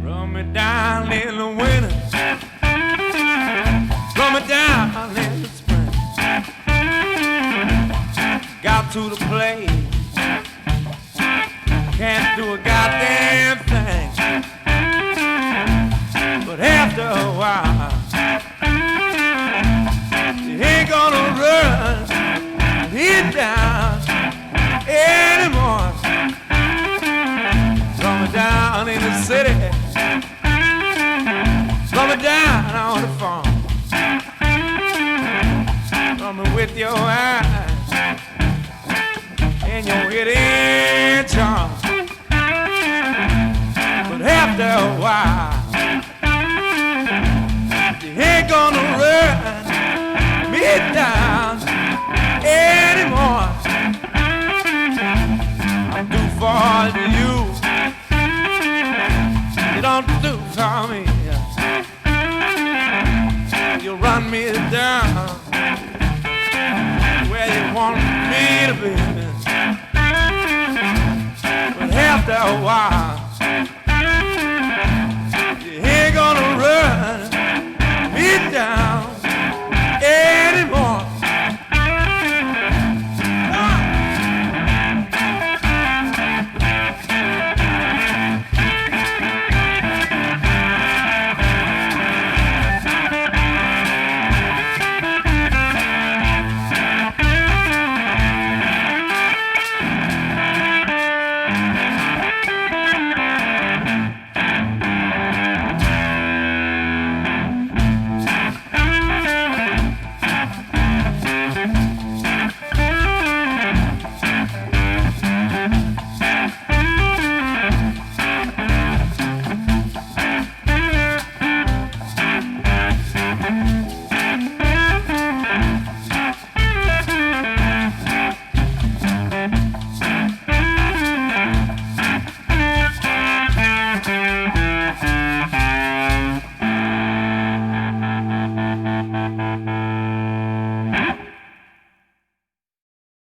Run me down in the winter, run me down in the spring. Got to the place, can't do a goddamn thing. But after a while, you ain't gonna run me down anymore. Run me down in the city, run me down on the farm. Run me with your eyes and your hidden charm. But after a while, you ain't gonna run me down anymore. I'm too far to you, you don't do for me. You run me down where you want me to be. But after a while,